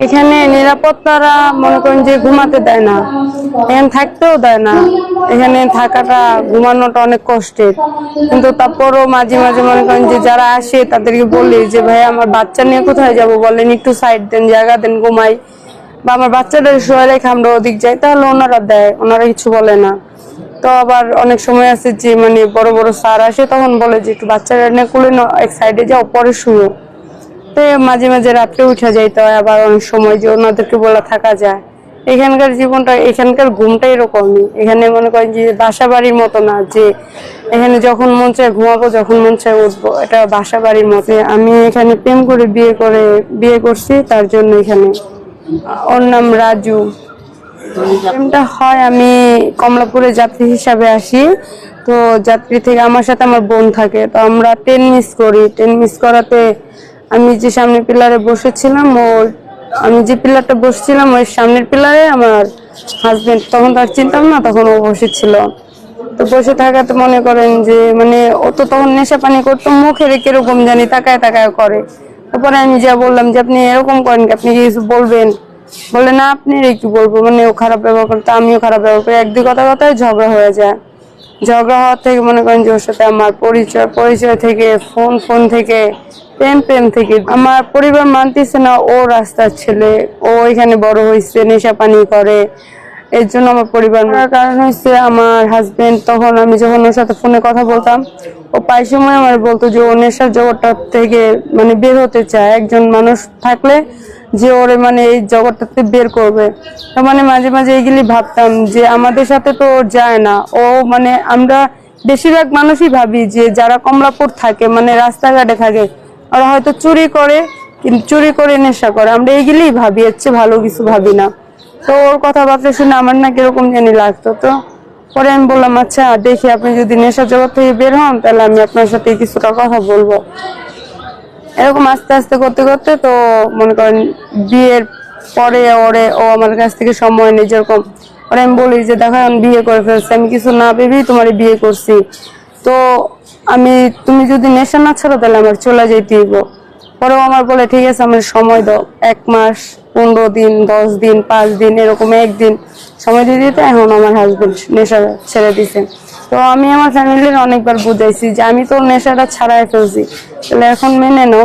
এখানে নিরাপত্তারা মনে করেন যে ঘুমাতে দেয় না, এখানে থাকতেও দেয় না। এখানে থাকাটা ঘুমানোটা অনেক কষ্টের, কিন্তু তারপরও মাঝে মাঝে মনে করেন যে যারা আসে তাদেরকে বলি যে ভাই আমার বাচ্চা নিয়ে কোথায় যাব, বলেন একটু সাইড দেন, জায়গা দেন, ঘুমাই, বা আমার বাচ্চাদের শোয়া রেখে আমরা ওদিক যাই, তাহলে ওনারা দেয়, ওনারা কিছু বলে না। তো আবার অনেক সময় আছে যে মানে বড় বড় স্যার আসে, তখন বলে যে একটু বাচ্চারা নিয়ে কোলে এক সাইডে যাও, পরে শুনো। তো মাঝে মাঝে রাত্রে উঠে যাইতে হয়, আবার অনেক সময় যে ওনাদেরকে বলে থাকা যায়। এখানকার জীবনটা, এখানকার ঘুমটা এরকমই। এখানে মনে করেন যে বাসা বাড়ির মতো না যে এখানে যখন মন চায় ঘুমাবো, যখন মন চায় উঠবো, এটা বাসা বাড়ির মতো। আমি এখানে প্রেম করে বিয়ে করছি, তার জন্য এখানে। ওর নাম রাজু। প্রেমটা হয়, আমি কমলাপুরে যাত্রী হিসাবে আসি। তো যাত্রী থেকে আমার সাথে আমার বোন থাকে, তো আমরা ট্রেন মিস করি। ট্রেন মিস করাতে আমি যে সামনের পিলারে বসেছিলাম, আমি যে পিলারটা বসছিলাম ওই সামনের পিলারে আমার হাজবেন্ড, তখন তার চিনতাম না, তখন ও বসেছিল। তো বসে থাকাতে মনে করেন যে মানে ও তো তখন নেশা পানি করতো, মুখের কিরকম জানি তাকায় তাকায় করে। তারপরে আমি যা বললাম যে আপনি এরকম করেন কি, আপনি কিছু বলবেন? বলে না, আপনি কি বলবো, মানে ও খারাপ ব্যবহার করতে, আমিও খারাপ ব্যবহার করি। এক দুই কথায় ঝগড়া হয়ে যায়। ঝগড়া হওয়ার থেকে মনে করেন যে ওর সাথে আমার পরিচয় থেকে ফোন থেকে প্রেম থেকে আমার পরিবার মানতেছে না। ও রাস্তার ছেলে, ও এখানে বড় হয়েছে, নেশা পানি করে, এর জন্য আমার পরিবার মানার কারণ হচ্ছে আমার হাজবেন্ড। তখন আমি যখন ওর সাথে ফোনে কথা বলতাম, ও প্রায় সময় আমার বলতো যে ও নেশার জগৎটা থেকে মানে বের হতে চায়, একজন মানুষ থাকলে যে ওরে মানে এই জগৎটাতে বের করবে। তো মানে মাঝে মাঝে এইগুলি ভাবতাম যে আমাদের সাথে তো ওর যায় না। ও মানে আমরা বেশিরভাগ মানুষই ভাবি যে যারা কমলাপুর থাকে, মানে রাস্তাঘাটে থাকে, ওরা হয়তো চুরি করে, কিন্তু চুরি করে নেশা করে, আমরা এইগুলিই ভাবি, হচ্ছে ভালো কিছু ভাবি না। তো ওর কথাবার্তা শুনে আমার না কিরকম জানি লাগতো। তো পরে আমি বললাম আচ্ছা দেখি, আপনি যদি নেশা জগৎ থেকে বের হন তাহলে আমি আপনার সাথে কিছুটা কথা বলবো। এরকম আস্তে আস্তে করতে করতে তো মনে করেন বিয়ের পরে ও আমার কাছ থেকে সময় নেই। যেরকম ওরে আমি বলি যে দেখো আমি বিয়ে করে ফেলছি, আমি কিছু না ভেবেই তোমার বিয়ে করছি, তো তুমি যদি নেশা না ছাড়ো তাহলে আমার চলে যেতে হইব। পরেও আমার বলে ঠিক আছে, আমার সময় দাও, 1 মাস, 15 দিন, 10 দিন, 5 দিন, এরকম একদিন সময় দিয়ে দিতে। এখন আমার হাজবেন্ড নেশা ছেড়ে দিছে। তো আমি আমার ফ্যামিলির অনেকবার বুঝাইছি যে আমি তো নেশাটা ছাড়াই ফেলছি, তাহলে এখন মেনে নাও।